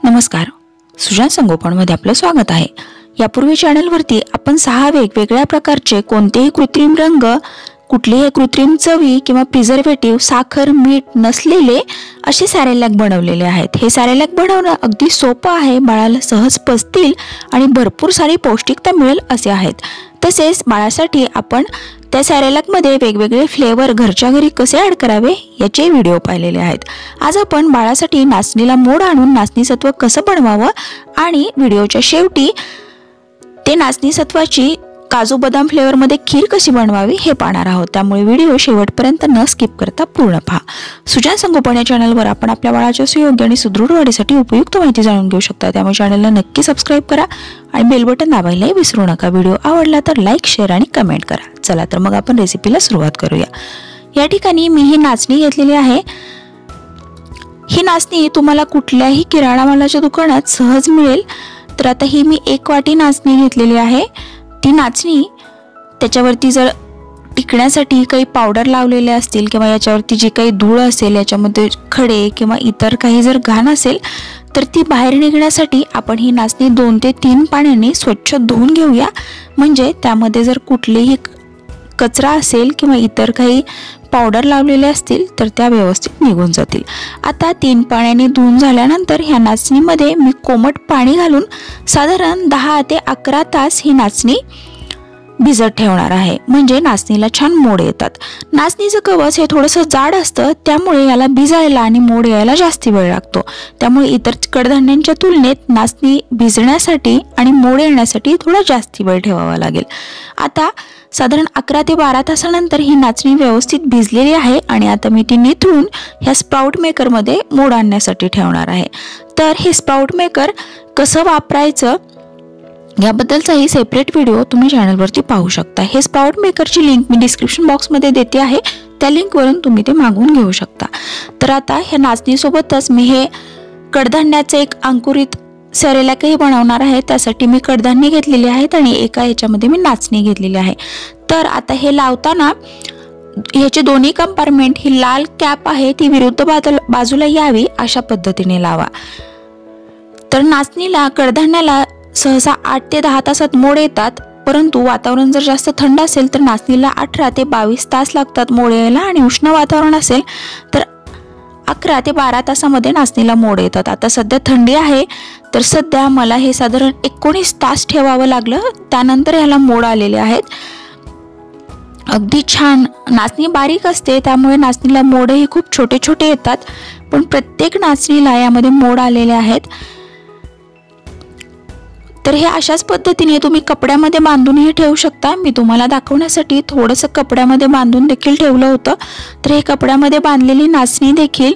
नमस्कार, सुजान संगोपनमध्ये आपलं स्वागत आहे। यापूर्वी चॅनलवरती आपण 6 वेगवेगळ्या प्रकारचे कोणतेही कृत्रिम रंग, कुठलीही कृत्रिम चवी किंवा प्रिझर्वेटिव्ह, साखर, मीठ नसलेले असे सॅरेलॅक बनवलेले आहेत। हे सॅरेलॅक बनवणं अगदी सोपं आहे, बाळाला सहज पचतील आणि भरपूर सारी पौष्टिकता मिळेल असे आहेत। तसेच बाळासाठी आपण त्या सॅरेलॅकमध्ये वेगवेगळे फ्लेवर घरच्या घरी कसे ॲड करावे याचे व्हिडिओ पाहिलेले आहेत। आज आपण बाळासाठी नाचणीला मोड आणून नाचणी सत्व कसं बनवावं आणि व्हिडिओच्या शेवटी ते नाचणी सत्वाची काजू बदाम फ्लेवरमध्ये खीर कशी बनवावी हे पाहणार आहोत। त्यामुळे व्हिडिओ शेवटपर्यंत न स्किप करता पूर्ण पहा। सुजान संगोपन या चॅनलवर आपण आपल्या बाळाच्या सुयोग्य आणि सुदृढ वाढीसाठी उपयुक्त माहिती जाणून घेऊ शकता। त्यामुळे चॅनलला नक्की सबस्क्राइब करा आणि बेल बटन दाबायलाही विसरू नका। व्हिडिओ आवडला तर लाईक, शेअर आणि कमेंट करा। चला तर मग आपण रेसिपीला सुरुवात करूया। या ठिकाणी मी ही नाचणी घेतलेली आहे। ही नाचणी तुम्हाला कुठल्याही किराणा मालाच्या दुकानात सहज मिळेल। तर आता ही मी 1 वाटी नाचणी घेतलेली आहे। ती नाचणी त्याच्यावरती जर टिकण्यासाठी काही पावडर लावलेले असतील किंवा याच्यावरती जी काही धूळ असेल, याच्यामध्ये खडे किंवा इतर काही जर घाण असेल तर ती बाहेर निघण्यासाठी आपण ही नाचणी 2 ते 3 पाण्याने स्वच्छ धुवून घेऊया। म्हणजे त्यामध्ये जर कुठलेही कचरा असेल किंवा इतर काही पावडर लावलेले असतील तर त्या व्यवस्थित निघून जातील। आता 3 पाण्याने धुवून झाल्यानंतर ह्या नाचणीमध्ये मी कोमट पाणी घालून साधारण 10 ते 11 तास ही नाचणी भिजत ठेवणार आहे। म्हणजे नाचणीला छान मोड येतात। नाचणीचं कवच हे थोडंसं जाड असतं, त्यामुळे याला भिजायला आणि मोड यायला जास्त वेळ लागतो। त्यामुळे इतर कडधान्यांच्या तुलनेत नाचणी भिजण्यासाठी आणि मोड येण्यासाठी थोडा जास्त वेळ ठेवावा लागेल। आता साधारण 11 ते 12 तासानंतर ही नाचणी व्यवस्थित भिजलेली आहे आणि आता मी ती निथळून ह्या स्प्राउट मेकरमध्ये मोड आणण्यासाठी ठेवणार आहे। तर हे स्प्राउट मेकर कसं वापरायचं याबद्दलचाही सेपरेट व्हिडिओ तुम्ही चॅनलवरती पाहू शकता। हे स्प्राउट मेकरची लिंक मी डिस्क्रिप्शन बॉक्समध्ये देते आहे, त्या लिंकवरून तुम्ही ते मागवून घेऊ शकता। तर आता ह्या नाचणीसोबतच मी हे कडधान्याचे एक अंकुरित सॅरेलॅकही बनवणार आहे। त्यासाठी मी कडधान्य घेतलेले आहेत आणि एका ह्याच्यामध्ये मी नाचणी घेतलेली आहे। तर आता हे लावताना ह्याचे दोन्ही कंपार्टमेंट, ही लाल कॅप आहे ती विरुद्ध बाजूला यावी अशा पद्धतीने लावा। तर नाचणीला, कडधान्याला सहसा 8 ते 10 तासात मोड येतात, परंतु वातावरण जर जास्त थंड असेल तर नाचणीला 18 ते 22 तास लागतात मोड यायला आणि उष्ण वातावरण असेल तर 11 ते 12 तासामध्ये नाचणीला मोड येतात। आता सध्या थंडी आहे तर सध्या मला हे साधारण 19 तास ठेवावं लागलं, त्यानंतर ह्याला मोड आलेले आहेत। अगदी छान नाचणी बारीक असते, त्यामुळे नाचणीला मोडही खूप छोटे छोटे येतात, पण प्रत्येक नाचणीला यामध्ये मोड आलेले आहेत। तर हे अशाच पद्धतीने तुम्ही कपड्यामध्ये बांधूनही ठेवू शकता। मी तुम्हाला दाखवण्यासाठी थोडंसं कपड्यामध्ये बांधून देखील ठेवलं होतं। तर हे कपड्यामध्ये बांधलेली नाचणी देखील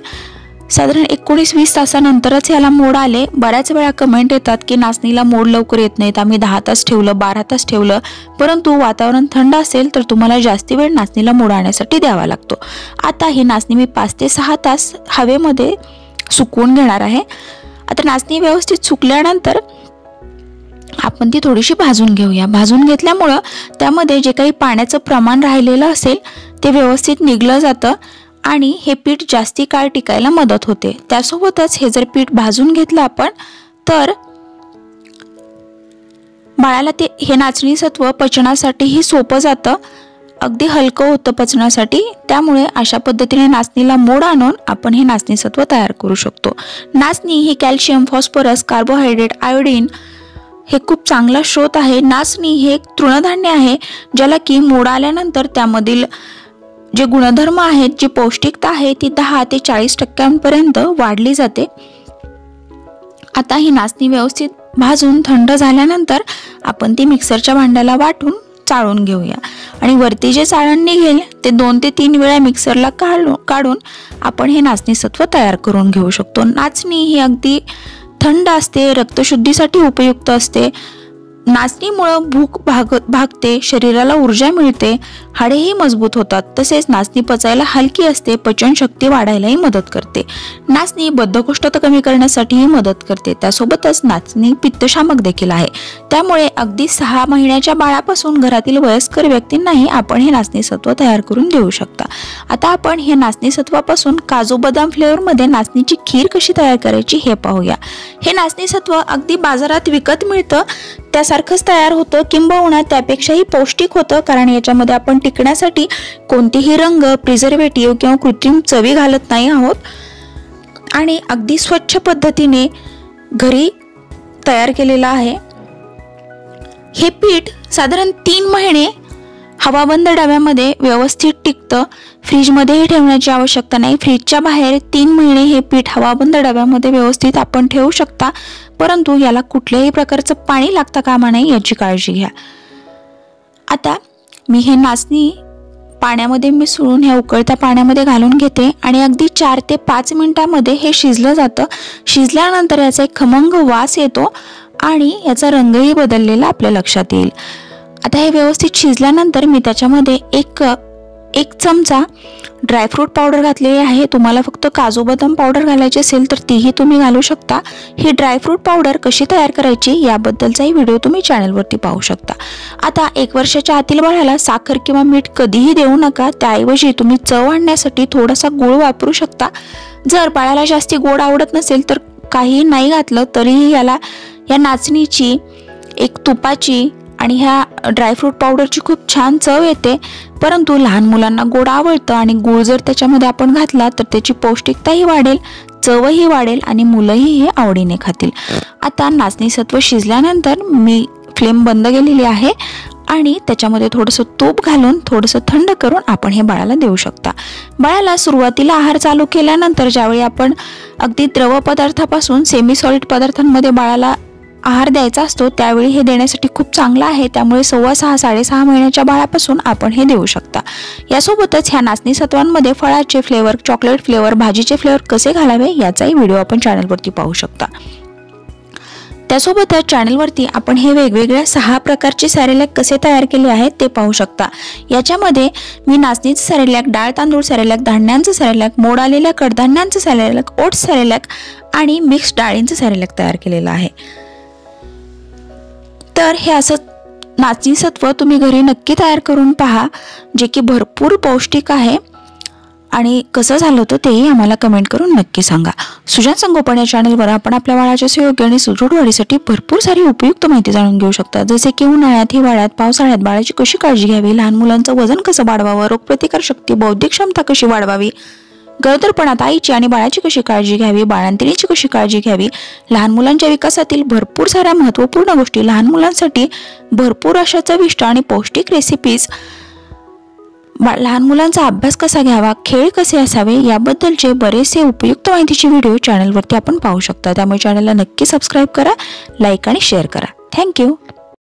साधारण 19-20 तासानंतरच याला मोड आले। बऱ्याच वेळा कमेंट येतात की नाचणीला मोड लवकर येत नाहीत, आम्ही 10 तास ठेवलं, 12 तास ठेवलं, परंतु वातावरण थंड असेल तर तुम्हाला जास्त वेळ नाचणीला मोड आणण्यासाठी द्यावा लागतो। आता ही नाचणी मी 5 ते 6 तास हवेमध्ये सुकवून घेणार आहे। आता नाचणी व्यवस्थित सुकल्यानंतर आपण ती थोडीशी भाजून घेऊया। भाजून घेतल्यामुळं त्यामध्ये जे काही पाण्याचं प्रमाण राहिलेलं असेल ते व्यवस्थित निघलं जातं आणि हे पीठ जास्ती काळ टिकायला मदत होते। त्यासोबतच हे जर पीठ भाजून घेतलं आपण तर बाळाला हे नाचणी सत्व पचनासाठीही सोपं जातं, अगदी हलकं होतं पचनासाठी। त्यामुळे अशा पद्धतीने नाचणीला मोड आणून आपण हे नाचणी सत्व तयार करू शकतो। नाचणी ही कॅल्शियम, फॉस्फरस, कार्बोहायड्रेट, आयोडीन हे खूप चांगला स्रोत आहे। नाचणी हे एक तृणधान्य आहे ज्याला की मोड आल्यानंतर त्यामधील जे गुणधर्म आहेत, जी पौष्टिकता आहे ती 10 ते 40% वाढली जाते। आता ही नाचणी व्यवस्थित भाजून थंड झाल्यानंतर आपण ती मिक्सरच्या भांड्याला वाटून चाळून घेऊया आणि वरती जे चाळण निघेल ते 2 ते 3 वेळा मिक्सरला काढून आपण हे नाचणी सत्व तयार करून घेऊ शकतो। नाचणी ही अगदी थंड असते, रक्तशुद्धीसाठी उपयुक्त असते। नाचणीमुळे भूक भागते, शरीराला ऊर्जा मिळते, हाडेही मजबूत होतात. तसेच नाचणी पचायला हलकी असते, पचनशक्ती वाढायलाही मदत करते. नाचणी बद्धकोष्ठता कमी करण्यासाठीही मदत करते. त्यासोबतच नाचणी पित्तशामक देखील आहे. त्यामुळे अगदी 6 महिन्याच्या बाळापासून घरातील वयस्कर व्यक्तींनाही आपण हे नाचणी सत्व तयार करून देऊ शकता. आता आपण हे नाचणी सत्वापासून काजू बदाम फ्लेवर मध्ये नाचणीची खीर कशी तयार करायची हे पाहूया. हे नाचणी सत्व अगदी बाजारात विकत मिळतं त्यासारखंच तयार होतं, किंबहुना त्यापेक्षाही पौष्टिक होतं, कारण याच्यामध्ये आपण टिकण्यासाठी कोणतेही रंग, प्रिझर्वेटिव्ह किंवा कृत्रिम चवी घालत नाही आहोत आणि अगदी स्वच्छ पद्धतीने घरी तयार केलेलं आहे. हे पीठ साधारण 3 महिने हवाबंद डब्यामध्ये व्यवस्थित टिकतं. फ्रीजमध्येही ठेवण्याची आवश्यकता नाही. फ्रीजच्या बाहेर 3 महिने हे पीठ हवाबंद डब्यामध्ये व्यवस्थित आपण ठेवू शकता, परंतु याला कुठल्याही प्रकारचं पाणी लागता कामा नये याची काळजी घ्या. आता मी हे नाचणी पाण्यामध्ये मिसळून ह्या उकळत्या पाण्यामध्ये घालून घेते आणि अगदी 4 ते 5 मिनिटांमध्ये हे शिजलं जातं. शिजल्यानंतर याचा एक खमंग वास येतो आणि याचा रंगही बदललेला आपल्या लक्षात येईल. आता हे व्यवस्थित शिजल्यानंतर मी त्याच्यामध्ये एक चमचा ड्रायफ्रूट पावडर घातलेली आहे. तुम्हाला फक्त काजू बदाम पावडर घालायची असेल तर तीही तुम्ही घालू शकता. ही ड्रायफ्रूट पावडर कशी तयार करायची याबद्दलचाही व्हिडिओ तुम्ही चॅनलवरती पाहू शकता. आता 1 वर्षाच्या आतील बाळाला साखर किंवा मीठ कधीही देऊ नका. त्याऐवजी तुम्ही चव आणण्यासाठी थोडासा गूळ वापरू शकता. जर बाळाला जास्ती गोड आवडत नसेल तर काही नाही घातलं तरीही या नाचणीची, एक तुपाची आणि ह्या ड्रायफ्रूट पावडरची खूप छान चव येते. परंतु लहान मुलांना गोड आवडतं आणि गूळ जर त्याच्यामध्ये आपण घातला तर त्याची पौष्टिकताही वाढेल, चवही वाढेल आणि मुलंही हे आवडीने खातील. आता नाचणी सत्व शिजल्यानंतर मी फ्लेम बंद केलेली आहे आणि त्याच्यामध्ये थोडंसं तूप घालून थोडंसं थंड करून आपण हे बाळाला देऊ शकता. बाळाला सुरुवातीला आहार चालू केल्यानंतर ज्यावेळी आपण अगदी द्रव पदार्थापासून सेमी सॉलिड पदार्थांमध्ये बाळाला आहार द्यायचा असतो त्यावेळी हे देण्यासाठी खूप चांगलं आहे. त्यामुळे 6.5-6.5 महिन्याच्या बाळापासून आपण हे देऊ शकता. यासोबतच ह्या नाचणी सत्वांमध्ये फळाचे फ्लेवर, चॉकलेट फ्लेवर, भाजीचे फ्लेवर कसे घालावे याचाही व्हिडिओ आपण चॅनलवरती पाहू शकता. त्यासोबतच चॅनलवरती आपण हे वेगवेगळ्या 6 प्रकारचे सॅरेलॅक कसे तयार केले आहेत ते पाहू शकता. याच्यामध्ये मी नाचणीचं सॅरेलॅक, डाळ तांदूळ सॅरेलॅक, धान्यांचं सॅरेलॅक, मोड आलेल्या कडधान्यांचं सॅरेलॅक, ओट्स सॅरेलॅक आणि मिक्स डाळींचं सॅरेलॅक तयार केलेलं आहे. तर हे असं नाचणी सत्व तुम्ही घरी नक्की तयार करून पहा, जे की भरपूर पौष्टिक आहे. आणि कसं झालं होतं तेही आम्हाला कमेंट करून नक्की सांगा. सुजान संगोपन या चॅनलवर आपण आपल्या बाळाच्या सुयोग्य आणि सुदृढ वाढीसाठी भरपूर सारी उपयुक्त माहिती जाणून घेऊ शकता. जसे की उन्हाळ्यात, हिवाळ्यात, पावसाळ्यात बाळाची कशी काळजी घ्यावी, लहान मुलांचं वजन कसं वाढवावं, रोगप्रतिकार शक्ती, बौद्धिक क्षमता कशी वाढवावी, गरोदरपणात आईची आणि बाळाची कशी काळजी घ्यावी, बाळंतिणीची कशी काळजी घ्यावी, लहान मुलांच्या विकासातील भरपूर साऱ्या महत्त्वपूर्ण गोष्टी, लहान मुलांसाठी भरपूर अशा चविष्ट आणि पौष्टिक रेसिपीज, लहान मुलांचा अभ्यास कसा घ्यावा, खेळ कसे असावे याबद्दलचे बरेचसे उपयुक्त माहितीचे व्हिडिओ चॅनलवरती आपण पाहू शकता. त्यामुळे चॅनलला नक्की सबस्क्राईब करा, लाईक आणि शेअर करा. थँक्यू.